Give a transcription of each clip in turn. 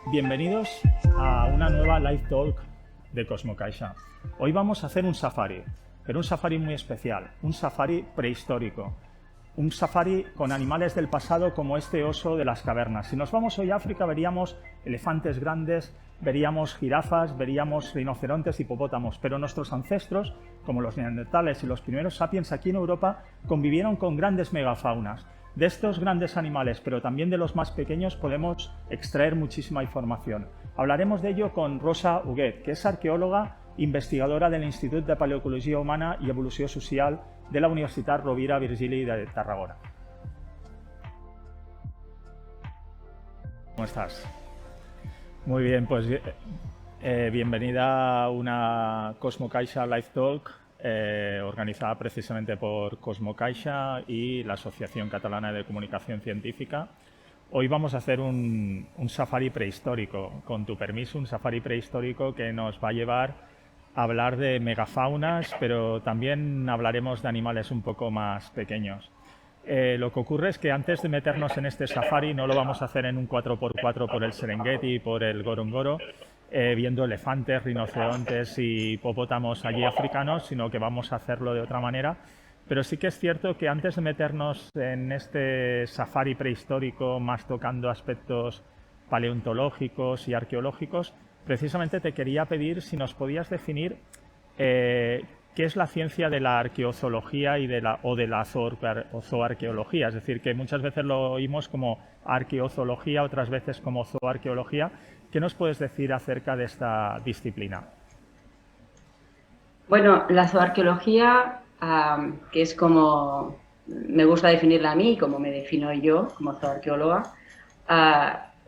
Bienvenidos a una nueva live talk de Cosmocaixa. Hoy vamos a hacer un safari, pero un safari muy especial, un safari prehistórico, un safari con animales del pasado como este oso de las cavernas. Si nos vamos hoy a África veríamos elefantes grandes, veríamos jirafas, veríamos rinocerontes, hipopótamos, pero nuestros ancestros, como los neandertales y los primeros sapiens aquí en Europa, convivieron con grandes megafaunas. De estos grandes animales, pero también de los más pequeños, podemos extraer muchísima información. Hablaremos de ello con Rosa Huguet, que es arqueóloga, investigadora del Institut de Paleoecologia Humana i Evolució Social de la Universitat Rovira Virgili de Tarragona. ¿Cómo estás? Muy bien, pues bienvenida a una Cosmocaixa Live Talk organizada precisamente por Cosmocaixa y la Asociación Catalana de Comunicación Científica. Hoy vamos a hacer un safari prehistórico, con tu permiso, un safari prehistórico que nos va a llevar a hablar de megafaunas, pero también hablaremos de animales un poco más pequeños. Lo que ocurre es que antes de meternos en este safari no lo vamos a hacer en un 4x4 por el Serengeti y por el Ngorongoro, viendo elefantes, rinocerontes y hipopótamos allí africanos, sino que vamos a hacerlo de otra manera. Pero sí que es cierto que antes de meternos en este safari prehistórico, más tocando aspectos paleontológicos y arqueológicos, precisamente te quería pedir si nos podías definir qué es la ciencia de la arqueozoología o de la zooarqueología. Es decir, que muchas veces lo oímos como arqueozoología, otras veces como zooarqueología. ¿Qué nos puedes decir acerca de esta disciplina? Bueno, la zooarqueología, que es como me gusta definirla a mí, como me defino yo como zooarqueóloga,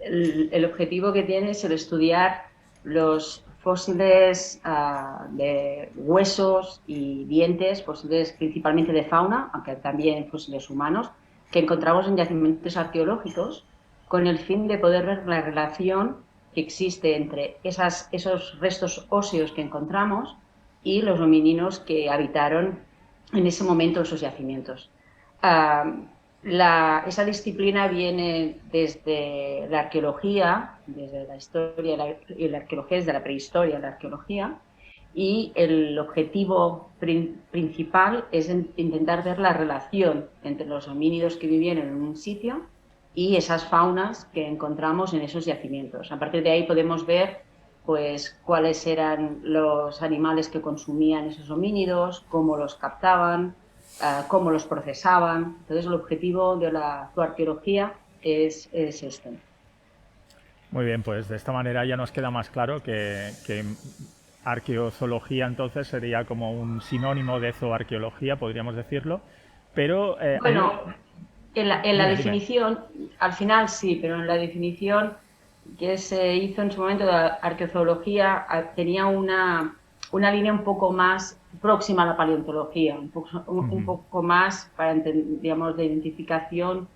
el objetivo que tiene es el estudiar los fósiles de huesos y dientes, fósiles principalmente de fauna, aunque también fósiles humanos, que encontramos en yacimientos arqueológicos, con el fin de poder ver la relación que existe entre esos restos óseos que encontramos y los homínidos que habitaron en ese momento esos yacimientos. Esa disciplina viene desde la arqueología, desde la historia y la arqueología, desde la prehistoria, la arqueología, y el objetivo principal es intentar ver la relación entre los homínidos que vivieron en un sitio y esas faunas que encontramos en esos yacimientos. A partir de ahí podemos ver pues cuáles eran los animales que consumían esos homínidos, cómo los captaban, cómo los procesaban. Entonces el objetivo de la zooarqueología es este. Muy bien, pues de esta manera ya nos queda más claro que arqueozoología entonces sería como un sinónimo de zooarqueología, podríamos decirlo, pero Bueno, en la dime, dime. definición, al final sí, pero en la definición que se hizo en su momento de arqueozoología tenía una línea un poco más próxima a la paleontología, un poco más para, digamos, de identificación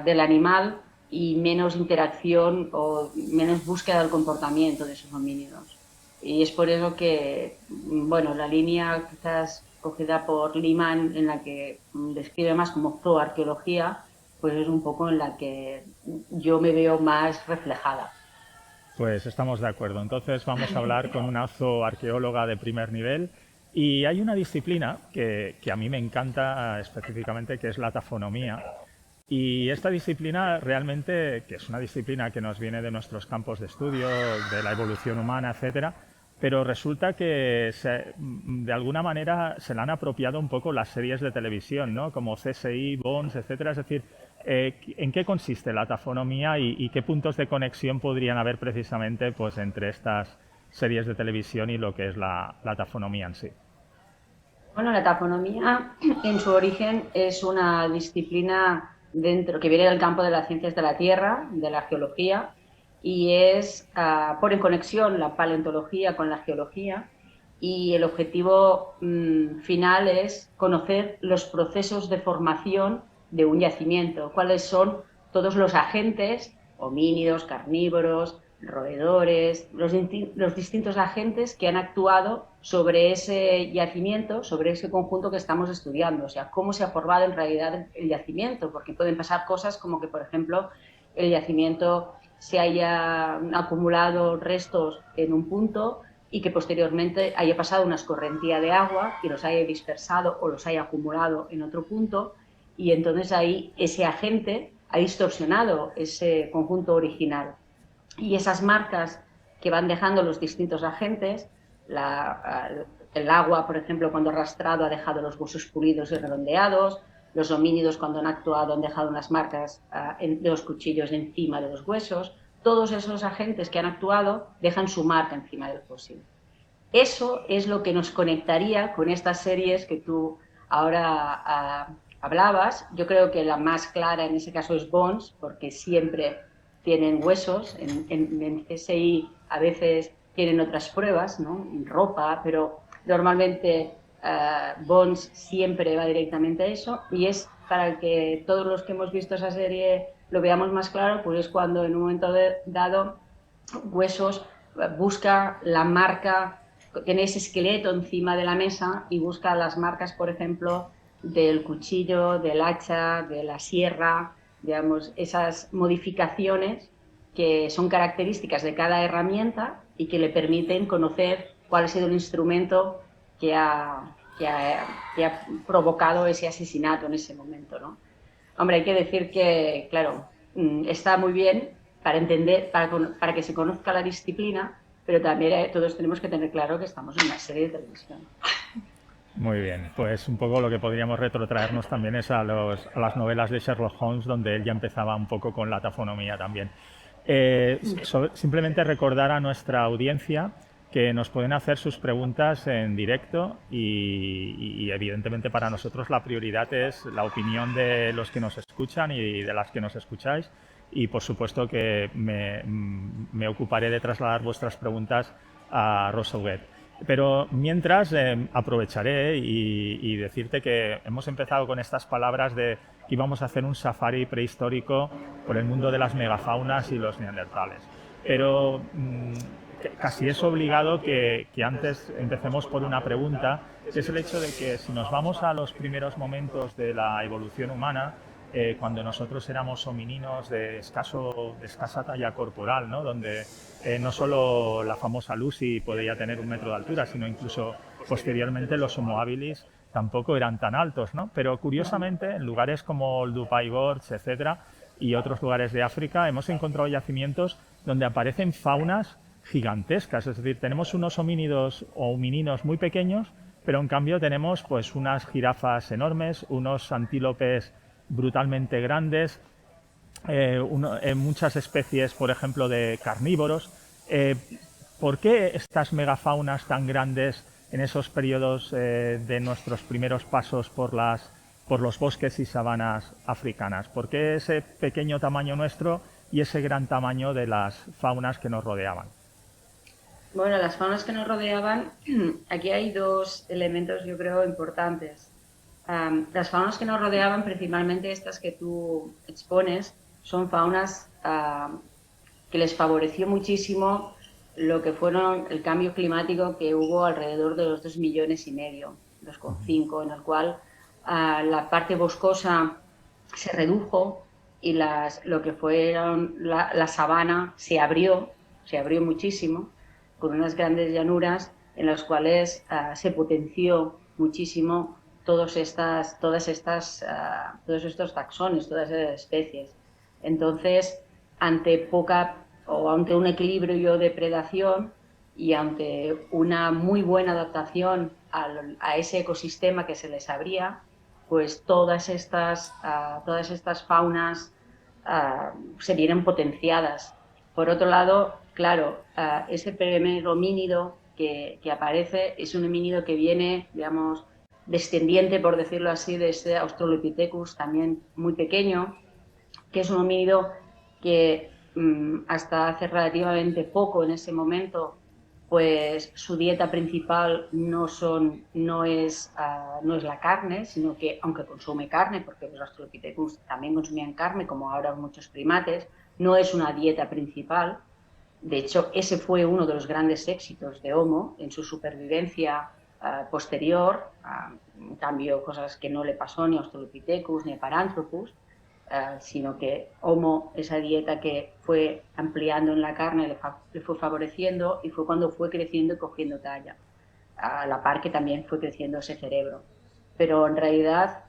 del animal y menos interacción o menos búsqueda del comportamiento de esos homínidos. Y es por eso que, bueno, la línea quizás cogida por Liman, en la que describe más como zooarqueología, pues es un poco en la que yo me veo más reflejada. Pues estamos de acuerdo. Entonces vamos a hablar con una zooarqueóloga de primer nivel y hay una disciplina que a mí me encanta específicamente, que es la tafonomía. Y esta disciplina realmente, que es una disciplina que nos viene de nuestros campos de estudio, de la evolución humana, etcétera, pero resulta que de alguna manera se le han apropiado un poco las series de televisión, ¿no? Como CSI, Bones, etcétera. Es decir, ¿en qué consiste la tafonomía y qué puntos de conexión podrían haber precisamente pues, entre estas series de televisión y lo que es la tafonomía en sí? Bueno, la taxonomía en su origen es una disciplina dentro que viene del campo de las ciencias de la Tierra, de la geología, y pone en conexión la paleontología con la geología, y el objetivo final es conocer los procesos de formación de un yacimiento, cuáles son todos los agentes, homínidos, carnívoros, roedores, los distintos agentes que han actuado sobre ese yacimiento, sobre ese conjunto que estamos estudiando, o sea, cómo se ha formado en realidad el yacimiento, porque pueden pasar cosas como que, por ejemplo, el yacimiento se hayan acumulado restos en un punto y que posteriormente haya pasado una escorrentía de agua y los haya dispersado o los haya acumulado en otro punto, y entonces ahí ese agente ha distorsionado ese conjunto original. Y esas marcas que van dejando los distintos agentes, el agua, por ejemplo, cuando ha arrastrado ha dejado los huesos pulidos y redondeados, los homínidos cuando han actuado han dejado unas marcas de los cuchillos encima de los huesos, todos esos agentes que han actuado dejan su marca encima del fósil. Eso es lo que nos conectaría con estas series que tú ahora hablabas. Yo creo que la más clara en ese caso es Bones, porque siempre tienen huesos. En CSI a veces tienen otras pruebas, ¿no? En ropa, pero normalmente Bones siempre va directamente a eso, y es para que todos los que hemos visto esa serie lo veamos más claro, pues es cuando en un momento dado Huesos busca la marca, tiene ese esqueleto encima de la mesa y busca las marcas, por ejemplo, del cuchillo, del hacha, de la sierra, digamos, esas modificaciones que son características de cada herramienta y que le permiten conocer cuál ha sido el instrumento que ha provocado ese asesinato en ese momento, ¿no? Hombre, hay que decir que, claro, está muy bien para entender, para que se conozca la disciplina, pero también todos tenemos que tener claro que estamos en una serie de televisión. Muy bien, pues un poco lo que podríamos retrotraernos también es a las novelas de Sherlock Holmes, donde él ya empezaba un poco con la tafonomía también. Simplemente recordar a nuestra audiencia que nos pueden hacer sus preguntas en directo y evidentemente para nosotros la prioridad es la opinión de los que nos escuchan y de las que nos escucháis, y por supuesto que me ocuparé de trasladar vuestras preguntas a Rosa Huguet. Pero mientras aprovecharé y decirte que hemos empezado con estas palabras de que íbamos a hacer un safari prehistórico por el mundo de las megafaunas y los neandertales. Pero casi es obligado que antes empecemos por una pregunta, que es el hecho de que si nos vamos a los primeros momentos de la evolución humana, cuando nosotros éramos homininos de escasa talla corporal, ¿no? Donde no solo la famosa Lucy podía tener 1 metro de altura, sino incluso posteriormente los Homo habilis tampoco eran tan altos, ¿no? Pero curiosamente en lugares como el Dubai Gorge, etcétera, y otros lugares de África hemos encontrado yacimientos donde aparecen faunas gigantescas, es decir, tenemos unos homínidos o homininos muy pequeños, pero en cambio tenemos pues unas jirafas enormes, unos antílopes brutalmente grandes, muchas especies, por ejemplo, de carnívoros. ¿Por qué estas megafaunas tan grandes en esos periodos de nuestros primeros pasos por los bosques y sabanas africanas? ¿Por qué ese pequeño tamaño nuestro y ese gran tamaño de las faunas que nos rodeaban? Bueno, las faunas que nos rodeaban, aquí hay dos elementos yo creo importantes. Las faunas que nos rodeaban, principalmente estas que tú expones, son faunas que les favoreció muchísimo lo que fueron el cambio climático que hubo alrededor de los 2,5 millones, 2,5, en el cual la parte boscosa se redujo y lo que fueron la sabana se abrió muchísimo, con unas grandes llanuras en las cuales se potenció muchísimo todos estos taxones, todas esas especies. Entonces, ante un equilibrio de predación y ante una muy buena adaptación a ese ecosistema que se les abría, pues todas estas faunas se vienen potenciadas. Por otro lado, claro, ese primer homínido que aparece es un homínido que viene, digamos, descendiente, por decirlo así, de ese Australopithecus también muy pequeño, que es un homínido que hasta hace relativamente poco en ese momento, pues su dieta principal no es la carne, sino que, aunque consume carne, porque los Australopithecus también consumían carne, como ahora muchos primates, no es una dieta principal. De hecho, ese fue uno de los grandes éxitos de Homo en su supervivencia posterior, en cambio, cosas que no le pasó ni a Australopithecus ni a Paranthropus. sino que Homo, esa dieta que fue ampliando en la carne, le fue favoreciendo y fue cuando fue creciendo y cogiendo talla, a la par que también fue creciendo ese cerebro. Pero en realidad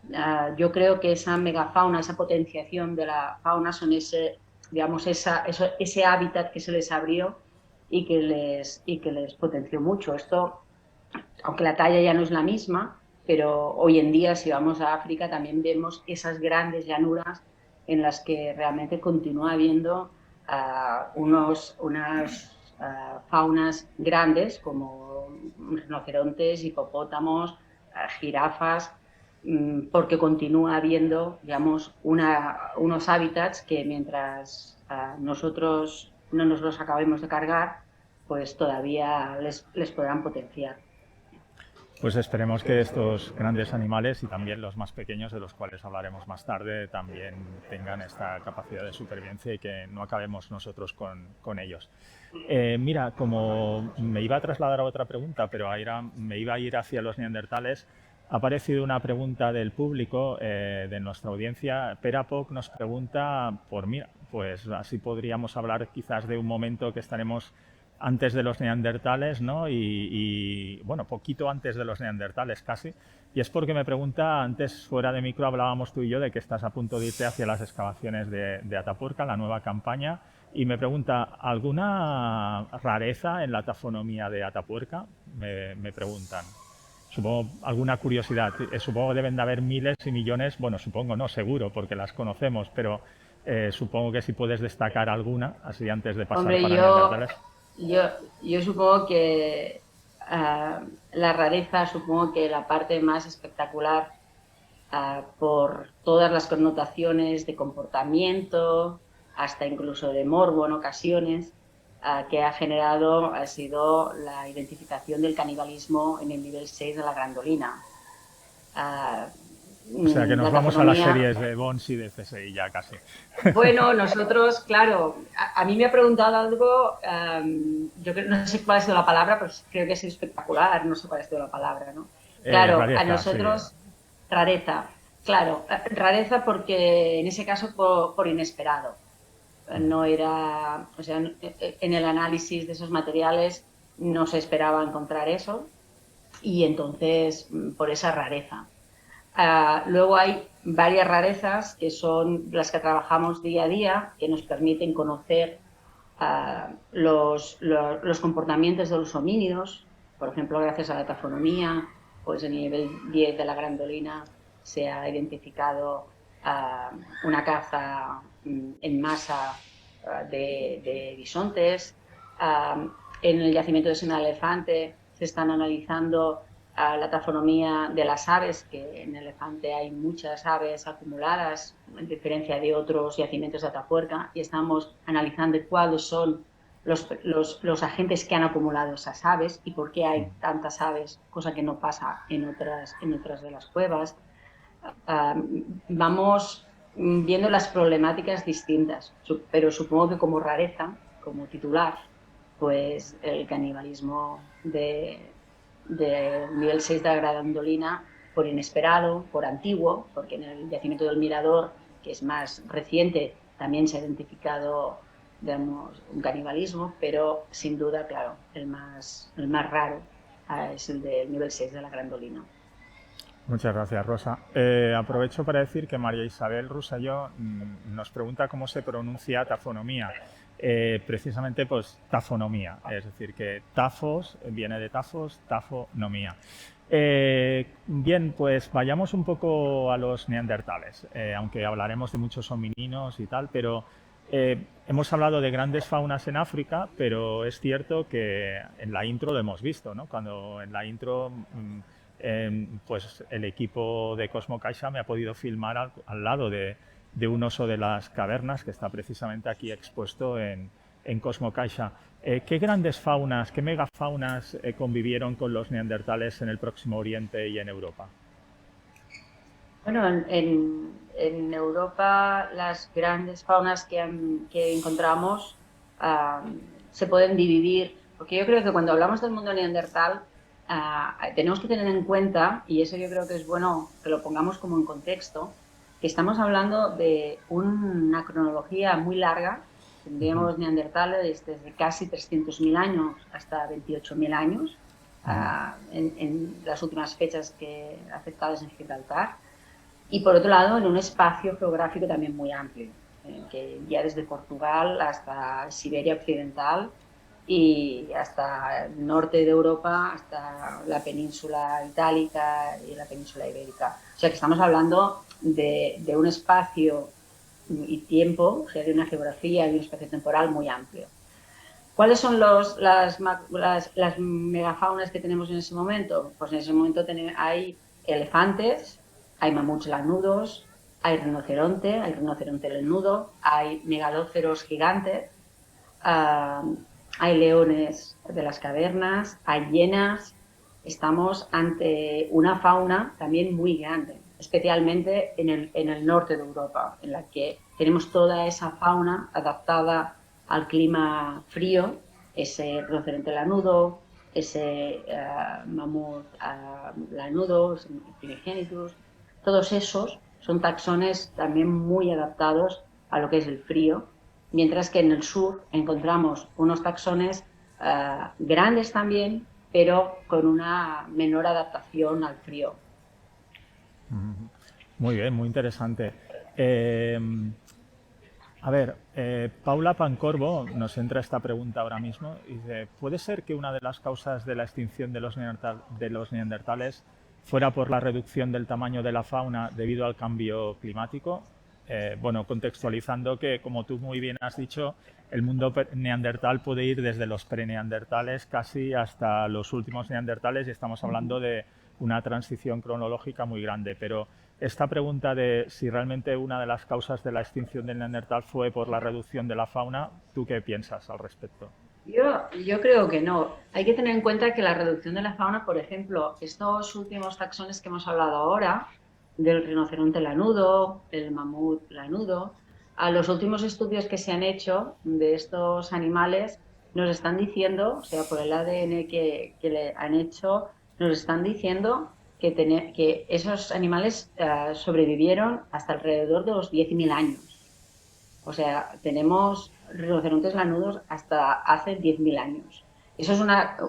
yo creo que esa megafauna, esa potenciación de la fauna son digamos, ese hábitat que se les abrió y que les potenció mucho. Esto, aunque la talla ya no es la misma, pero hoy en día si vamos a África también vemos esas grandes llanuras en las que realmente continúa habiendo unas faunas grandes como rinocerontes, hipopótamos, jirafas, porque continúa habiendo, digamos, unos hábitats que mientras nosotros no nos los acabemos de cargar, pues todavía les podrán potenciar. Pues esperemos que estos grandes animales y también los más pequeños, de los cuales hablaremos más tarde, también tengan esta capacidad de supervivencia y que no acabemos nosotros con ellos. Mira, como me iba a trasladar a otra pregunta, pero me iba a ir hacia los neandertales, ha aparecido una pregunta del público, de nuestra audiencia. Perapoc nos pregunta mira, pues así podríamos hablar quizás de un momento que estaremos antes de los neandertales, ¿no? Bueno, poquito antes de los neandertales casi. Y es porque me pregunta, antes fuera de micro hablábamos tú y yo de que estás a punto de irte hacia las excavaciones de Atapuerca, la nueva campaña, y me pregunta, ¿alguna rareza en la taxonomía de Atapuerca? Me preguntan. Supongo, alguna curiosidad. Supongo que deben de haber miles y millones, bueno, supongo no, seguro, porque las conocemos, pero supongo que si puedes destacar alguna, así antes de pasar Hombre, para neandertales. yo, yo supongo que la rareza, supongo que la parte más espectacular por todas las connotaciones de comportamiento, hasta incluso de morbo en ocasiones, que ha generado ha sido la identificación del canibalismo en el nivel 6 de la grandolina. O sea que nos La vamos a las taxonomía. series de Bones y de CSI ya casi. Bueno, nosotros, claro, a mí me ha preguntado algo, yo no sé cuál ha sido la palabra, pero creo que ha sido espectacular, no sé cuál ha sido la palabra, ¿no? Claro, a Rareza, sí. nosotros, rareza, claro, rareza porque en ese caso por inesperado. No era, o sea, en el análisis de esos materiales no se esperaba encontrar eso y entonces por esa rareza. Luego hay varias rarezas que son las que trabajamos día a día, que nos permiten conocer los comportamientos de los homínidos. Por ejemplo, gracias a la taxonomía, pues en el nivel 10 de la grandolina se ha identificado una caza en masa de bisontes. En el yacimiento de Sena Elefante se están analizando la taxonomía de las aves, que en Elefante hay muchas aves acumuladas, en diferencia de otros yacimientos de Atapuerca, y estamos analizando cuáles son los agentes que han acumulado esas aves y por qué hay tantas aves, cosa que no pasa en otras de las cuevas. Vamos viendo las problemáticas distintas, pero supongo que como rareza, como titular, pues el canibalismo de nivel 6 de la grandolina por inesperado, por antiguo, porque en el yacimiento del Mirador, que es más reciente, también se ha identificado, digamos, un canibalismo, pero sin duda, claro, el más raro es el del nivel 6 de la grandolina. Muchas gracias, Rosa. Aprovecho para decir que María Isabel Rosselló nos pregunta cómo se pronuncia tafonomía. Precisamente, pues, tafonomía, es decir, que tafos viene de tafos, tafonomía. Bien, pues vayamos un poco a los neandertales, aunque hablaremos de muchos homininos y tal, pero hemos hablado de grandes faunas en África, pero es cierto que en la intro lo hemos visto, ¿no? Cuando en la intro pues el equipo de Cosmo Caixa me ha podido filmar al lado de un oso de las cavernas que está precisamente aquí expuesto en Cosmo Caixa. ¿Qué grandes faunas, qué megafaunas convivieron con los neandertales en el Próximo Oriente y en Europa? Bueno, en Europa las grandes faunas que encontramos se pueden dividir, porque yo creo que cuando hablamos del mundo neandertal tenemos que tener en cuenta, y eso yo creo que es bueno que lo pongamos como en contexto, que estamos hablando de una cronología muy larga. Tendríamos neandertales desde casi 300.000 años hasta 28.000 años, en las últimas fechas aceptadas en Gibraltar. Y por otro lado, en un espacio geográfico también muy amplio, que ya desde Portugal hasta Siberia Occidental y hasta el norte de Europa, hasta la península itálica y la península ibérica. O sea que estamos hablando de un espacio y tiempo, o sea, de una geografía y un espacio temporal muy amplio. ¿Cuáles son las megafaunas que tenemos en ese momento? Pues en ese momento hay elefantes, hay mamuts lanudos, hay rinoceronte lanudo, hay megalóceros gigantes, hay leones de las cavernas, hay hienas. Estamos ante una fauna también muy grande, especialmente en el norte de Europa, en la que tenemos toda esa fauna adaptada al clima frío, ese rinoceronte lanudo, ese mamut lanudo, primigenitus. Todos esos son taxones también muy adaptados a lo que es el frío, mientras que en el sur encontramos unos taxones grandes también, pero con una menor adaptación al frío. Muy bien, muy interesante. Paula Pancorbo nos entra esta pregunta ahora mismo y dice, ¿puede ser que una de las causas de la extinción de los neandertales fuera por la reducción del tamaño de la fauna debido al cambio climático? Bueno, contextualizando que, como tú muy bien has dicho, el mundo neandertal puede ir desde los preneandertales casi hasta los últimos neandertales y estamos hablando de una transición cronológica muy grande, pero esta pregunta de si realmente una de las causas de la extinción del neandertal fue por la reducción de la fauna, ¿tú qué piensas al respecto? Yo creo que no. Hay que tener en cuenta que la reducción de la fauna, por ejemplo, estos últimos taxones que hemos hablado ahora, del rinoceronte lanudo, el mamut lanudo, a los últimos estudios que se han hecho de estos animales nos están diciendo, o sea, por el ADN que le han hecho, nos están diciendo que esos animales sobrevivieron hasta alrededor de los 10.000 años. O sea, tenemos rinocerontes lanudos hasta hace 10.000 años. Eso es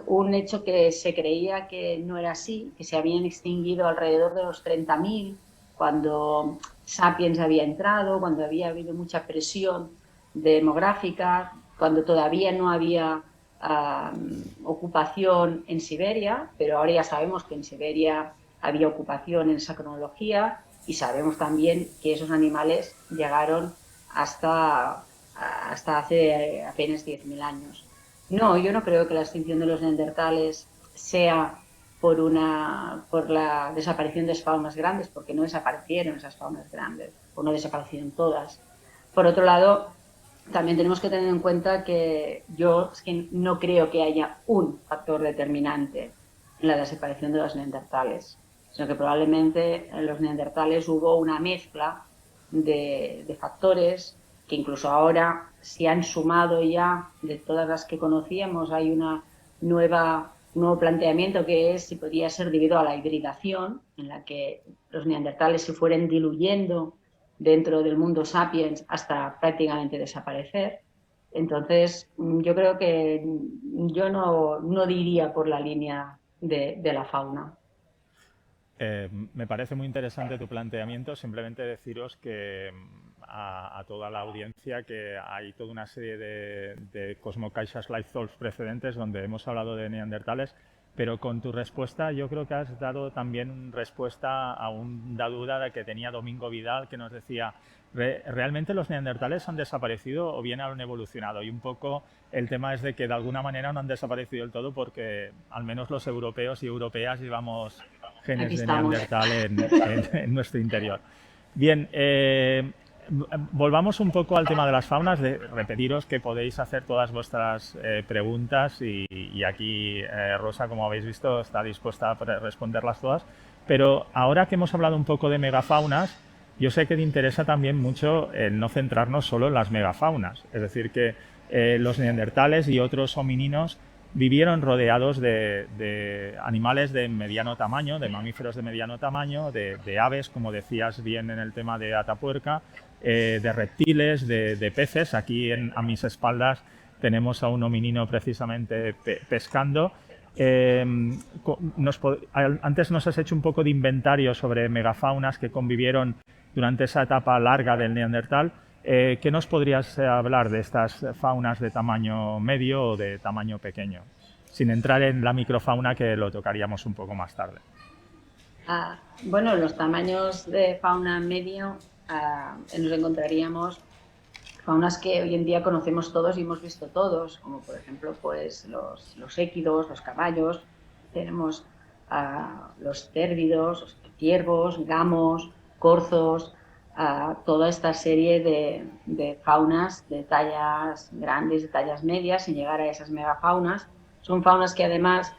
un hecho que se creía que no era así, que se habían extinguido alrededor de los 30.000, cuando Sapiens había entrado, cuando había habido mucha presión demográfica, cuando todavía no había ocupación en Siberia, pero ahora ya sabemos que en Siberia había ocupación en esa cronología y sabemos también que esos animales llegaron hasta hace apenas 10.000 años. No, yo no creo que la extinción de los neandertales sea por la desaparición de faunas grandes, porque no desaparecieron esas faunas grandes, o no desaparecieron todas. Por otro lado, también tenemos que tener en cuenta que yo es que no creo que haya un factor determinante en la desaparición de los neandertales, sino que probablemente en los neandertales hubo una mezcla de factores que incluso ahora se han sumado ya de todas las que conocíamos. Hay un nuevo planteamiento que es si podría ser debido a la hibridación, en la que los neandertales se fueran diluyendo dentro del mundo sapiens hasta prácticamente desaparecer. Entonces, yo creo que yo no diría por la línea de la fauna. Me parece muy interesante tu planteamiento. Simplemente deciros que a toda la audiencia que hay toda una serie de Cosmocaixas Live Talks precedentes donde hemos hablado de neandertales, pero con tu respuesta yo creo que has dado también respuesta a una duda que tenía Domingo Vidal, que nos decía, ¿realmente los neandertales han desaparecido o bien han evolucionado? Y un poco el tema es de que de alguna manera no han desaparecido del todo porque al menos los europeos y europeas llevamos genes de neandertal en nuestro interior. Bien, volvamos un poco al tema de las faunas. Repetiros que podéis hacer todas vuestras preguntas y aquí Rosa, como habéis visto, está dispuesta a responderlas todas. Pero ahora que hemos hablado un poco de megafaunas, yo sé que te interesa también mucho el no centrarnos solo en las megafaunas. Es decir, que los neandertales y otros homininos vivieron rodeados de animales de mediano tamaño, de mamíferos de mediano tamaño, de aves, como decías bien en el tema de Atapuerca, de reptiles, de peces. Aquí a mis espaldas tenemos a un hominino precisamente pescando. Antes nos has hecho un poco de inventario sobre megafaunas que convivieron durante esa etapa larga del Neandertal. ¿Qué nos podrías hablar de estas faunas de tamaño medio o de tamaño pequeño? Sin entrar en la microfauna, que lo tocaríamos un poco más tarde. Bueno, los tamaños de fauna medio nos encontraríamos faunas que hoy en día conocemos todos y hemos visto todos, como por ejemplo pues los équidos, los caballos, tenemos los cérvidos, los ciervos, gamos, corzos, toda esta serie de faunas de tallas grandes, de tallas medias, sin llegar a esas megafaunas. Son faunas que además,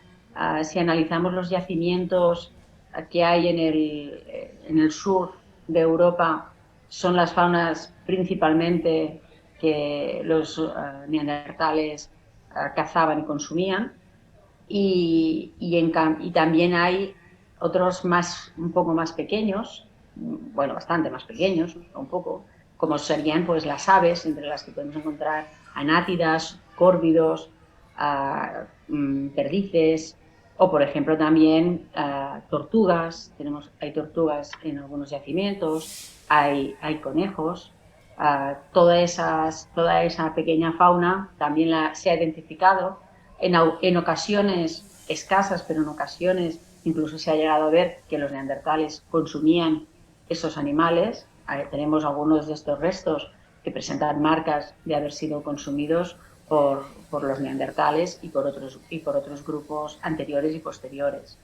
si analizamos los yacimientos que hay en el sur de Europa, son las faunas principalmente que los neandertales cazaban y consumían. Y también hay otros un poco más pequeños, bueno, bastante más pequeños, un poco, como serían pues las aves, entre las que podemos encontrar anátidas, córvidos, perdices, o por ejemplo también tortugas. Hay tortugas en algunos yacimientos, hay conejos. Toda esa pequeña fauna también se ha identificado en ocasiones escasas, pero en ocasiones incluso se ha llegado a ver que los neandertales consumían esos animales. Tenemos algunos de estos restos que presentan marcas de haber sido consumidos por los neandertales y por otros grupos anteriores y posteriores.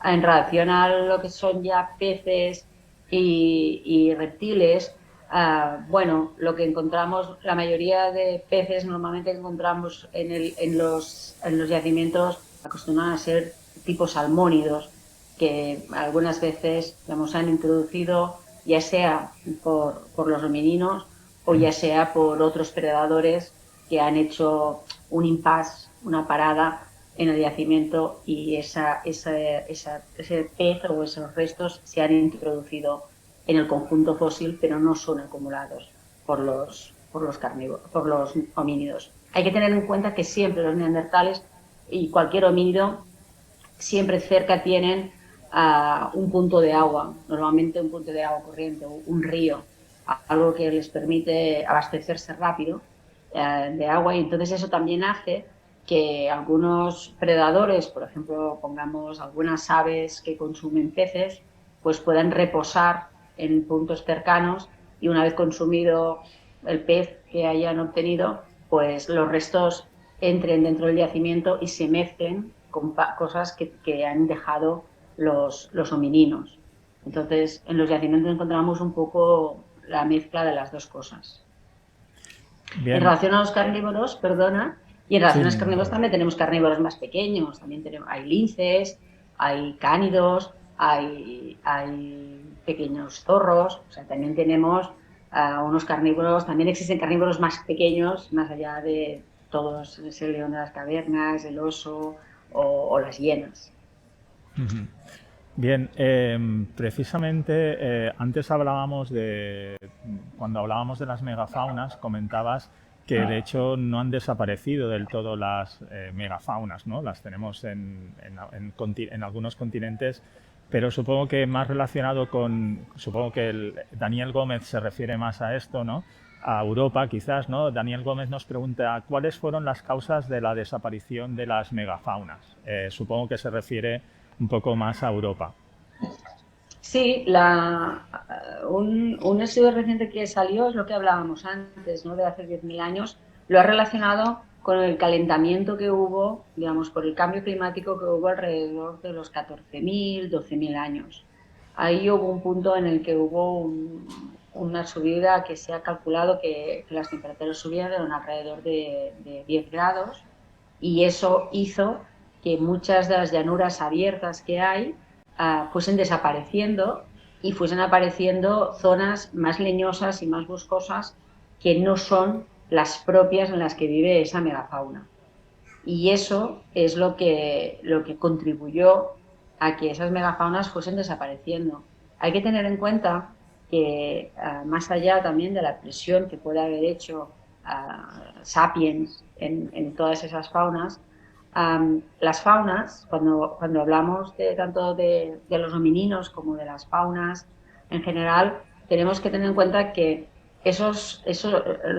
En relación a lo que son ya peces y reptiles, bueno, lo que encontramos, la mayoría de peces normalmente que encontramos en los yacimientos acostumbran a ser tipo salmónidos, que algunas veces se han introducido ya sea por los homininos o ya sea por otros predadores que han hecho un impasse, una parada en el yacimiento, y ese pez o esos restos se han introducido en el conjunto fósil, pero no son acumulados por los homínidos. Hay que tener en cuenta que siempre los neandertales y cualquier homínido siempre cerca tienen un punto de agua, normalmente un punto de agua corriente, un río, algo que les permite abastecerse rápido de agua, y entonces eso también hace que algunos predadores, por ejemplo, pongamos algunas aves que consumen peces, pues puedan reposar en puntos cercanos, y una vez consumido el pez que hayan obtenido, pues los restos entren dentro del yacimiento y se mezclen con cosas que han dejado los homininos. Entonces, en los yacimientos encontramos un poco la mezcla de las dos cosas. Bien. En relación a los carnívoros, y en relación a los carnívoros también tenemos carnívoros más pequeños, hay linces, hay cánidos, hay pequeños zorros, o sea, también tenemos unos carnívoros, también existen carnívoros más pequeños, más allá de todos, ese león de las cavernas, el oso o las hienas. Bien, precisamente antes cuando hablábamos de las megafaunas, comentabas que de hecho no han desaparecido del todo las megafaunas, ¿no? Las tenemos en algunos continentes, pero supongo que más relacionado supongo que Daniel Gómez se refiere más a esto, ¿no? A Europa quizás, ¿no? Daniel Gómez nos pregunta cuáles fueron las causas de la desaparición de las megafaunas. Supongo que se refiere un poco más a Europa. Sí, un estudio reciente que salió es lo que hablábamos antes, ¿no? De hace 10.000 años, lo ha relacionado con el calentamiento que hubo, digamos, por el cambio climático que hubo alrededor de los 14.000, 12.000 años. Ahí hubo un punto en el que hubo una subida que se ha calculado que las temperaturas subieron alrededor de 10 grados, y eso hizo que muchas de las llanuras abiertas que hay fuesen desapareciendo y fuesen apareciendo zonas más leñosas y más boscosas que no son las propias en las que vive esa megafauna. Y eso es lo que contribuyó a que esas megafaunas fuesen desapareciendo. Hay que tener en cuenta que más allá también de la presión que puede haber hecho Sapiens en todas esas faunas, las faunas, cuando hablamos tanto de los homininos como de las faunas en general, tenemos que tener en cuenta que los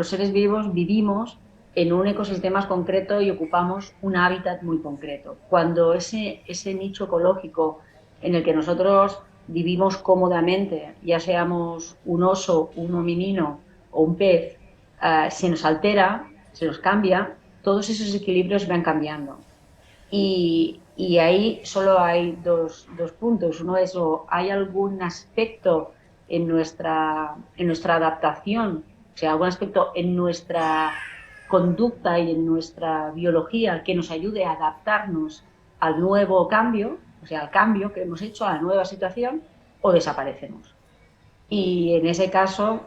seres vivos vivimos en un ecosistema concreto y ocupamos un hábitat muy concreto. Cuando ese nicho ecológico en el que nosotros vivimos cómodamente, ya seamos un oso, un hominino o un pez, se nos altera, se nos cambia, todos esos equilibrios van cambiando. Y ahí solo hay dos puntos. Uno es, o hay algún aspecto en nuestra adaptación, o sea, algún aspecto en nuestra conducta y en nuestra biología que nos ayude a adaptarnos al nuevo cambio, o sea, al cambio que hemos hecho, a la nueva situación, o desaparecemos. Y en ese caso,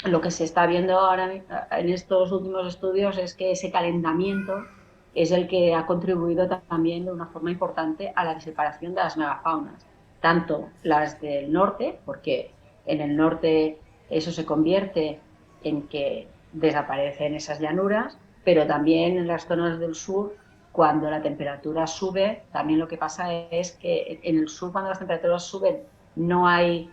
lo que se está viendo ahora en estos últimos estudios es que ese calentamiento es el que ha contribuido también de una forma importante a la separación de las megafaunas, tanto las del norte, porque en el norte eso se convierte en que desaparecen esas llanuras, pero también en las zonas del sur, cuando la temperatura sube, también lo que pasa es que en el sur, cuando las temperaturas suben, no hay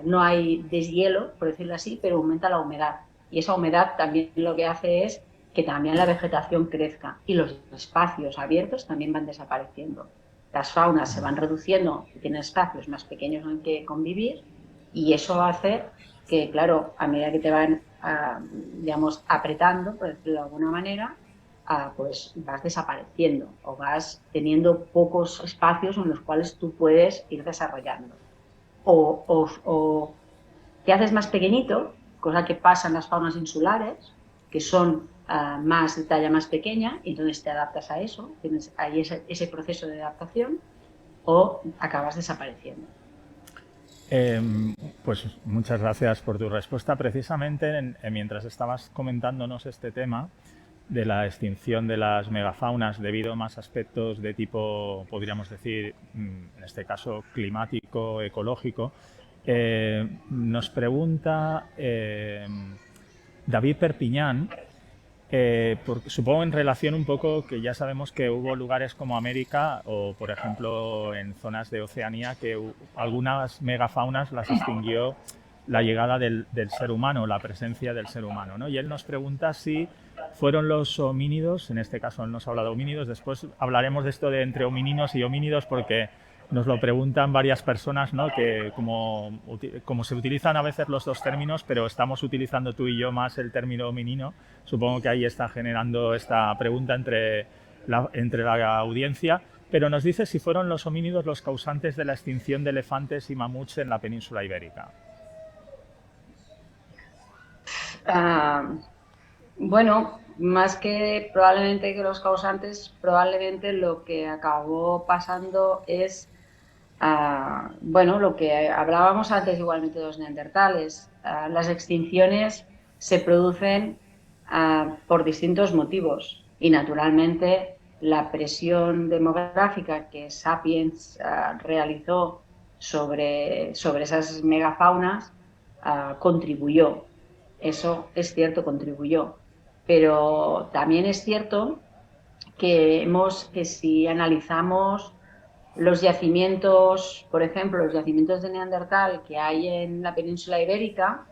no hay deshielo, por decirlo así, pero aumenta la humedad. Y esa humedad también lo que hace es que también la vegetación crezca y los espacios abiertos también van desapareciendo. Las faunas se van reduciendo y tienen espacios más pequeños en que convivir y eso hace que, claro, a medida que te van, digamos, apretando, por decirlo de alguna manera, pues vas desapareciendo o vas teniendo pocos espacios en los cuales tú puedes ir desarrollando o te haces más pequeñito, cosa que pasa en las faunas insulares, que son más de talla más pequeña, y entonces te adaptas a eso, tienes ahí ese proceso de adaptación, o acabas desapareciendo. Pues muchas gracias por tu respuesta. Precisamente mientras estabas comentándonos este tema de la extinción de las megafaunas debido a más aspectos de tipo, podríamos decir, en este caso climático, ecológico, nos pregunta David Perpiñán, supongo en relación un poco que ya sabemos que hubo lugares como América o, por ejemplo, en zonas de Oceanía que algunas megafaunas las extinguió la llegada del ser humano, la presencia del ser humano, ¿no? Y él nos pregunta si fueron los homínidos, en este caso él nos habla de homínidos, después hablaremos de esto de entre homininos y homínidos porque nos lo preguntan varias personas, ¿no? Que como se utilizan a veces los dos términos, pero estamos utilizando tú y yo más el término hominino, supongo que ahí está generando esta pregunta entre la audiencia, pero nos dice si fueron los homínidos los causantes de la extinción de elefantes y mamuts en la península ibérica. Bueno, más que probablemente que los causantes, probablemente lo que acabó pasando es, bueno, lo que hablábamos antes igualmente de los neandertales. Las extinciones se producen por distintos motivos y naturalmente la presión demográfica que Sapiens realizó sobre esas megafaunas contribuyó. Eso es cierto, contribuyó. Pero también es cierto que si analizamos los yacimientos, por ejemplo, los yacimientos de Neandertal que hay en la península ibérica,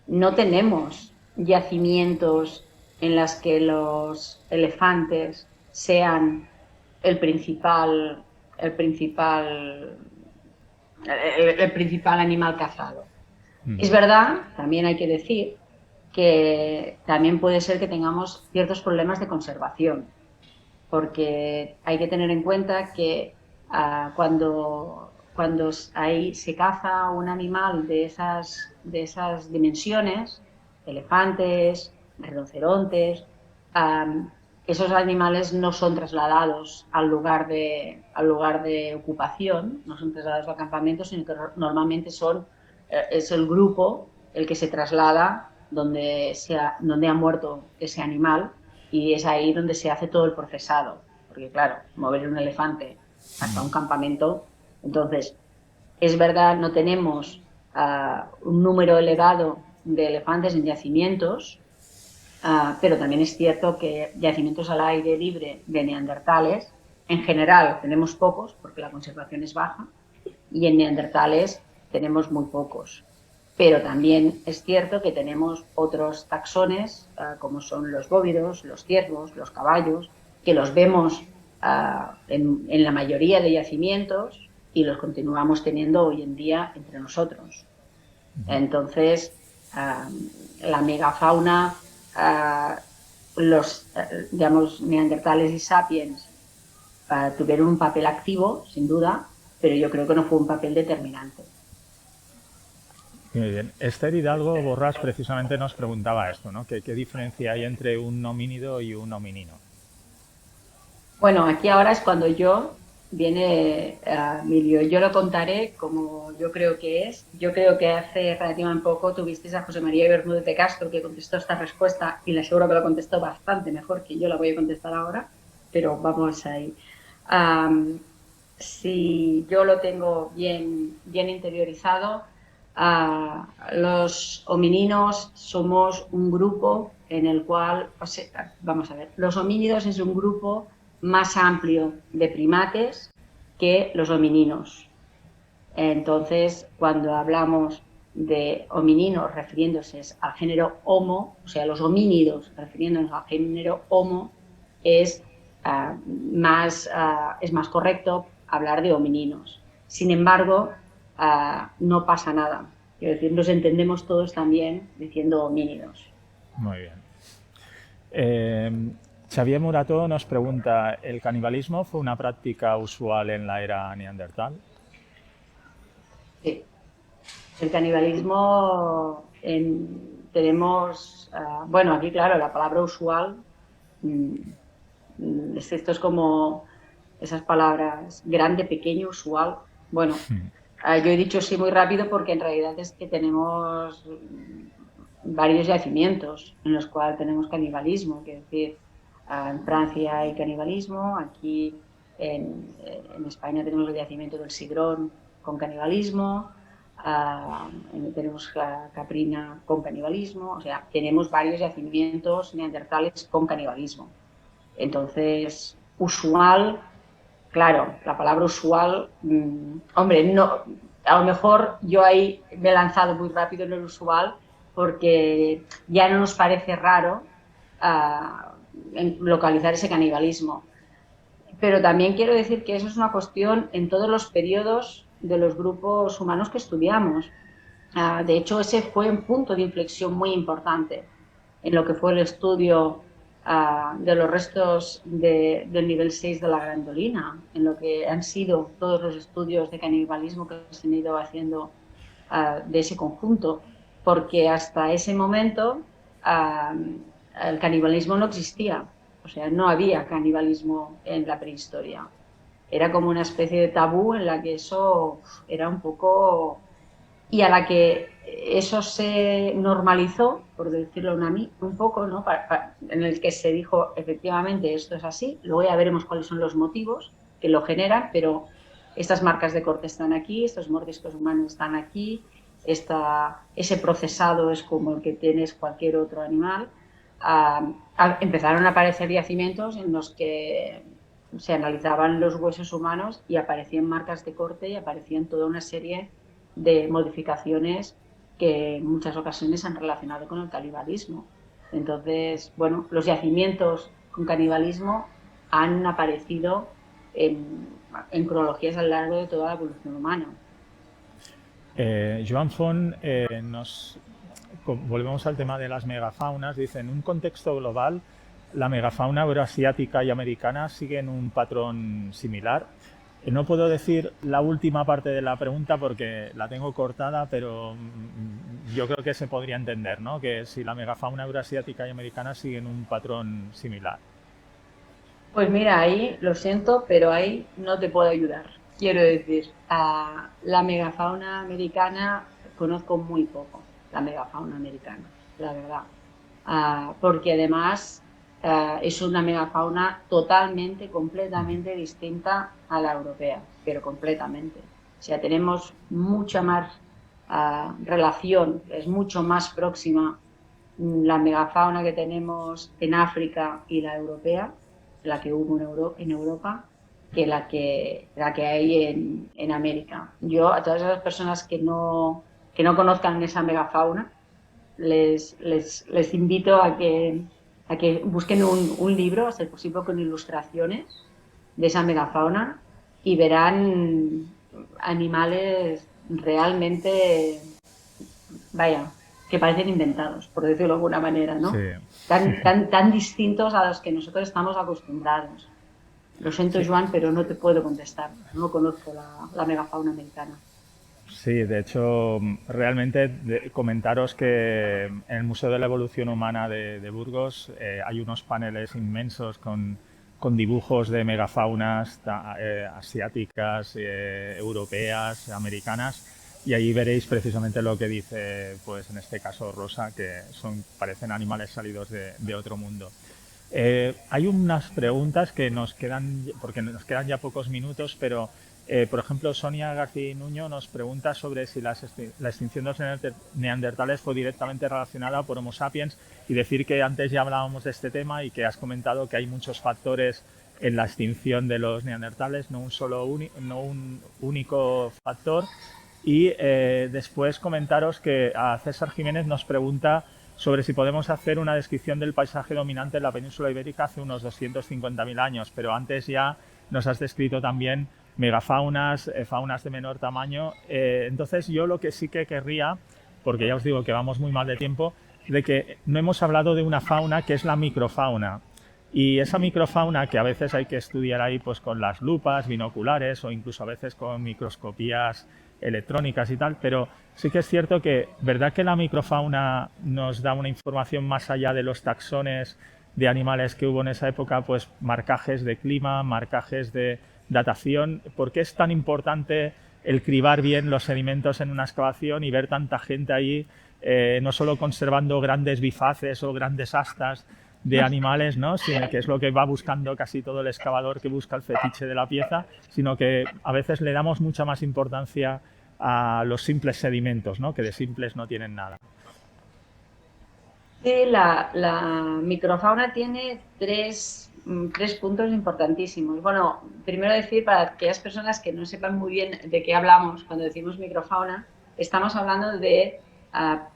no tenemos yacimientos en los que los elefantes sean el principal, el principal, el principal animal cazado. Es verdad, también hay que decir, que también puede ser que tengamos ciertos problemas de conservación, porque hay que tener en cuenta que cuando se caza un animal de esas dimensiones, elefantes, rinocerontes, esos animales no son trasladados al lugar de ocupación, no son trasladados al campamento, sino que normalmente es el grupo el que se traslada donde ha muerto ese animal y es ahí donde se hace todo el procesado, porque claro, mover un elefante hasta un campamento, entonces es verdad, no tenemos un número elevado de elefantes en yacimientos, pero también es cierto que yacimientos al aire libre de neandertales, en general tenemos pocos porque la conservación es baja y en neandertales tenemos muy pocos. Pero también es cierto que tenemos otros taxones, como son los bóvidos, los ciervos, los caballos, que los vemos en la mayoría de yacimientos y los continuamos teniendo hoy en día entre nosotros. Entonces, la megafauna, los, digamos, neandertales y sapiens tuvieron un papel activo, sin duda, pero yo creo que no fue un papel determinante. Muy bien. Esther Hidalgo Borrás precisamente nos preguntaba esto, ¿no? ¿Qué diferencia hay entre un homínido y un hominino? Bueno, aquí ahora es cuando viene Emilio. Yo lo contaré como yo creo que es. Yo creo que hace relativamente poco tuvisteis a José María Bermúdez de Castro que contestó esta respuesta y le aseguro que lo contestó bastante mejor que yo la voy a contestar ahora, pero vamos ahí. Um, si yo lo tengo bien interiorizado, los homininos somos un grupo en el cual, o sea, vamos a ver, los homínidos es un grupo más amplio de primates que los homininos. Entonces, cuando hablamos de homininos refiriéndose al género Homo, o sea, los homínidos refiriéndonos al género Homo, es, es más correcto hablar de homininos. Sin embargo, no pasa nada. Quiero decir, nos entendemos todos también diciendo homínidos. Muy bien. Xavier Murató nos pregunta, ¿el canibalismo fue una práctica usual en la era neandertal? Sí. El canibalismo tenemos, bueno, aquí claro, la palabra usual, esto es como esas palabras grande, pequeño, usual. Bueno, yo he dicho sí muy rápido porque en realidad es que tenemos varios yacimientos en los cuales tenemos canibalismo, es decir, en Francia hay canibalismo, aquí en España tenemos el yacimiento del Sigrón con canibalismo, tenemos Caprina con canibalismo, o sea, tenemos varios yacimientos neandertales con canibalismo. Entonces, usual, claro, la palabra usual, hombre, no, a lo mejor yo ahí me he lanzado muy rápido en el usual porque ya no nos parece raro localizar ese canibalismo. Pero también quiero decir que eso es una cuestión en todos los periodos de los grupos humanos que estudiamos. De hecho, ese fue un punto de inflexión muy importante en lo que fue el estudio de los restos del nivel 6 de la Grandolina, en lo que han sido todos los estudios de canibalismo que se han ido haciendo de ese conjunto, porque hasta ese momento el canibalismo no existía, o sea, no había canibalismo en la prehistoria. Era como una especie de tabú en la que eso era un poco y a la que eso se normalizó, por decirlo un poco, ¿no? En el que se dijo, efectivamente, esto es así, luego ya veremos cuáles son los motivos que lo generan, pero estas marcas de corte están aquí, estos mordiscos humanos están aquí, ese procesado es como el que tienes cualquier otro animal. Empezaron a aparecer yacimientos en los que se analizaban los huesos humanos y aparecían marcas de corte y aparecían toda una serie de modificaciones que en muchas ocasiones se han relacionado con el canibalismo. Entonces, bueno, los yacimientos con canibalismo han aparecido en cronologías a lo largo de toda la evolución humana. Joan Font volvemos al tema de las megafaunas. Dice, en un contexto global, la megafauna euroasiática y americana siguen un patrón similar. No puedo decir la última parte de la pregunta porque la tengo cortada, pero yo creo que se podría entender, ¿no? Que si la megafauna euroasiática y americana siguen un patrón similar. Pues mira, ahí lo siento, pero ahí no te puedo ayudar. Quiero decir, la megafauna americana conozco muy poco, la megafauna americana, la verdad. Porque además es una megafauna totalmente, completamente distinta a la europea, pero completamente. O sea, tenemos mucha más relación, es mucho más próxima la megafauna que tenemos en África y la europea, la que hubo en Europa, que la que hay en América. Yo, a todas esas personas que no conozcan esa megafauna, les invito a que busquen un libro, a ser posible con ilustraciones de esa megafauna, y verán animales realmente, vaya, que parecen inventados, por decirlo de alguna manera, Sí, ¿no? Tan distintos a los que nosotros estamos acostumbrados. Lo siento, sí. Joan, pero no te puedo contestar. No conozco la megafauna americana. Sí, de hecho, realmente comentaros que en el Museo de la Evolución Humana de Burgos hay unos paneles inmensos con dibujos de megafaunas asiáticas, europeas, americanas, y ahí veréis precisamente lo que dice, pues en este caso Rosa, que parecen animales salidos de otro mundo. Hay unas preguntas que nos quedan, porque nos quedan ya pocos minutos, pero por ejemplo, Sonia García Nuño nos pregunta sobre si la extinción de los neandertales fue directamente relacionada por Homo sapiens, y decir que antes ya hablábamos de este tema y que has comentado que hay muchos factores en la extinción de los neandertales, no un único factor. Y después comentaros que a César Jiménez nos pregunta sobre si podemos hacer una descripción del paisaje dominante en la península ibérica hace unos 250.000 años, pero antes ya nos has descrito también megafaunas, faunas de menor tamaño. Entonces yo lo que sí que querría, porque ya os digo que vamos muy mal de tiempo, de que no hemos hablado de una fauna que es la microfauna. Y esa microfauna que a veces hay que estudiar ahí pues con las lupas binoculares o incluso a veces con microscopías electrónicas y tal, pero sí que es cierto que, ¿verdad que la microfauna nos da una información más allá de los taxones de animales que hubo en esa época? Pues marcajes de clima, marcajes de datación. ¿Por qué es tan importante el cribar bien los sedimentos en una excavación y ver tanta gente ahí, no solo conservando grandes bifaces o grandes astas de animales, ¿no?, sino que es lo que va buscando casi todo el excavador, que busca el fetiche de la pieza, sino que a veces le damos mucha más importancia a los simples sedimentos, ¿no?, que de simples no tienen nada? Sí, la microfauna tiene tres puntos importantísimos. Bueno, primero decir, para aquellas personas que no sepan muy bien de qué hablamos cuando decimos microfauna, estamos hablando de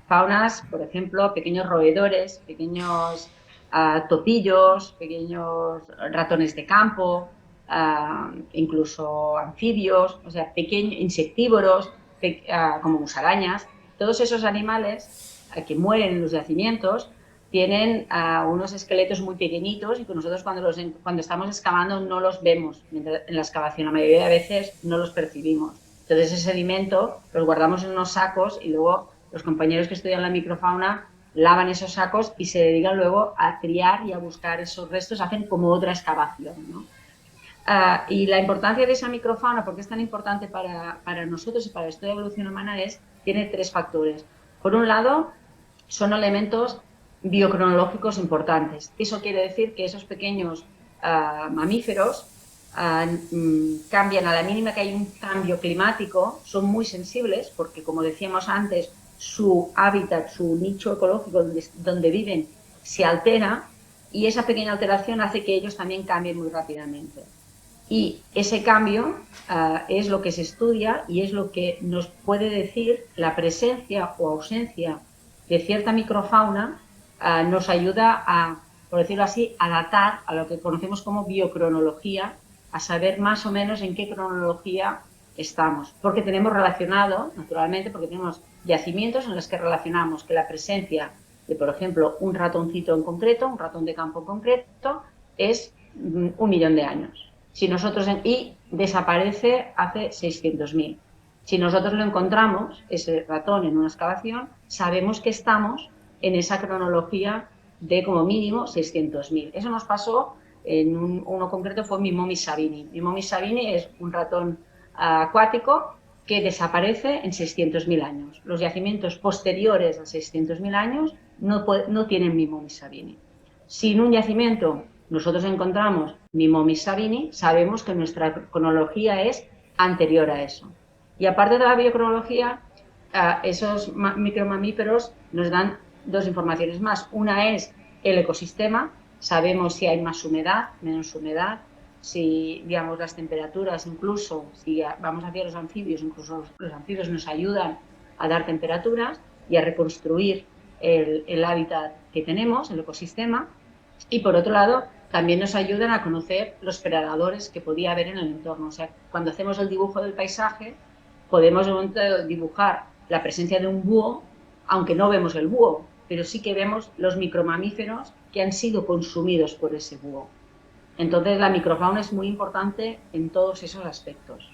faunas, por ejemplo, pequeños roedores, pequeños topillos, pequeños ratones de campo, incluso anfibios, o sea, pequeños insectívoros, como musarañas. Todos esos animales que mueren en los yacimientos tienen unos esqueletos muy pequeñitos, y que nosotros cuando estamos excavando no los vemos en la excavación. La mayoría de veces no los percibimos. Entonces ese sedimento los guardamos en unos sacos, y luego los compañeros que estudian la microfauna lavan esos sacos y se dedican luego a triar y a buscar esos restos, hacen como otra excavación, ¿no? Y la importancia de esa microfauna, ¿por qué es tan importante para nosotros y para el estudio de evolución humana? Tiene tres factores. Por un lado, son elementos biocronológicos importantes. Eso quiere decir que esos pequeños mamíferos cambian a la mínima que hay un cambio climático, son muy sensibles porque, como decíamos antes, su hábitat, su nicho ecológico donde viven se altera, y esa pequeña alteración hace que ellos también cambien muy rápidamente. Y ese cambio es lo que se estudia y es lo que nos puede decir la presencia o ausencia de cierta microfauna. Nos ayuda a, por decirlo así, a datar a lo que conocemos como biocronología, a saber más o menos en qué cronología estamos. Porque tenemos relacionado, naturalmente, porque tenemos yacimientos en los que relacionamos que la presencia de, por ejemplo, un ratoncito en concreto, un ratón de campo en concreto, es 1.000.000 de años. Y desaparece hace 600.000. Si nosotros lo encontramos, ese ratón, en una excavación, sabemos que estamos en esa cronología de como mínimo 600.000. Eso nos pasó en uno concreto, fue Mimomis sabini. Mimomis sabini es un ratón acuático que desaparece en 600.000 años. Los yacimientos posteriores a 600.000 años no tienen Mimomis sabini. Si en un yacimiento nosotros encontramos Mimomis sabini, sabemos que nuestra cronología es anterior a eso. Y aparte de la biocronología, esos micromamíferos nos dan dos informaciones más. Una es el ecosistema, sabemos si hay más humedad, menos humedad, si, digamos, las temperaturas, incluso si vamos hacia los anfibios, incluso los anfibios nos ayudan a dar temperaturas y a reconstruir el hábitat que tenemos, el ecosistema. Y por otro lado, también nos ayudan a conocer los predadores que podía haber en el entorno. O sea, cuando hacemos el dibujo del paisaje, podemos dibujar la presencia de un búho, aunque no vemos el búho, pero sí que vemos los micromamíferos que han sido consumidos por ese búho. Entonces, la microfauna es muy importante en todos esos aspectos.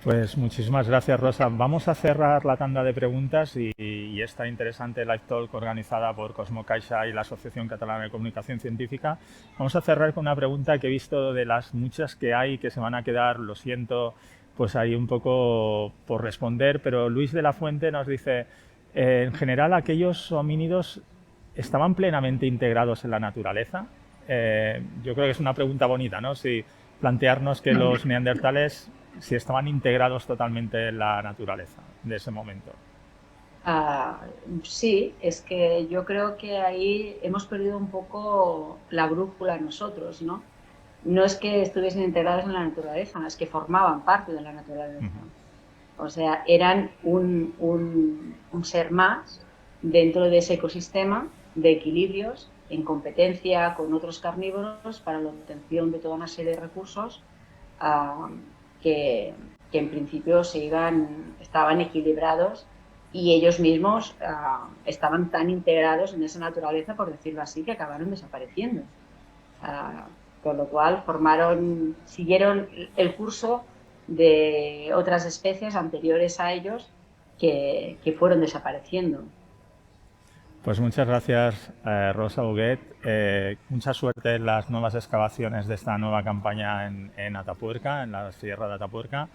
Pues muchísimas gracias, Rosa. Vamos a cerrar la tanda de preguntas y esta interesante Live Talk organizada por Cosmo Caixa y la Asociación Catalana de Comunicación Científica. Vamos a cerrar con una pregunta que he visto de las muchas que hay que se van a quedar, lo siento, pues ahí un poco por responder, pero Luis de la Fuente nos dice, en general aquellos homínidos estaban plenamente integrados en la naturaleza. Yo creo que es una pregunta bonita, ¿no? Si plantearnos que los neandertales si estaban integrados totalmente en la naturaleza de ese momento. Sí, es que yo creo que ahí hemos perdido un poco la brújula nosotros, ¿no? No es que estuviesen integrados en la naturaleza, es que formaban parte de la naturaleza. O sea, eran un ser más dentro de ese ecosistema de equilibrios en competencia con otros carnívoros para la obtención de toda una serie de recursos que, que en principio estaban equilibrados y ellos mismos estaban tan integrados en esa naturaleza, por decirlo así, que acabaron desapareciendo. Con lo cual siguieron el curso de otras especies anteriores a ellos que fueron desapareciendo. Pues muchas gracias, Rosa Huguet. Mucha suerte en las nuevas excavaciones de esta nueva campaña en Atapuerca, en la Sierra de Atapuerca,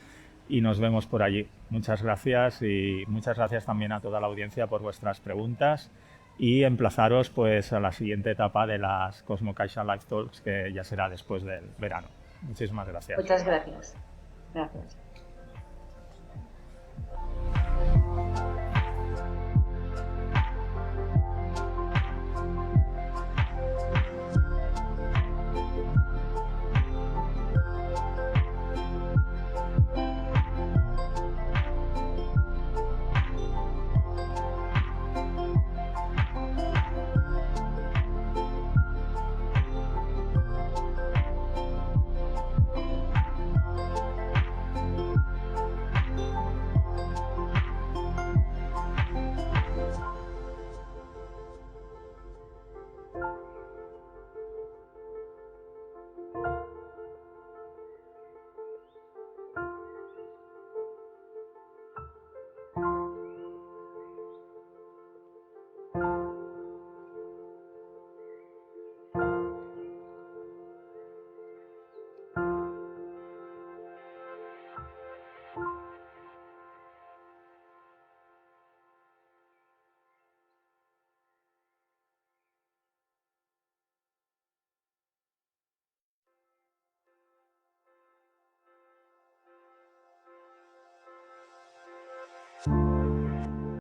y nos vemos por allí. Muchas gracias y muchas gracias también a toda la audiencia por vuestras preguntas y emplazaros pues a la siguiente etapa de las Cosmo Caixa Live Talks, que ya será después del verano. Muchísimas gracias. Muchas gracias. Gracias.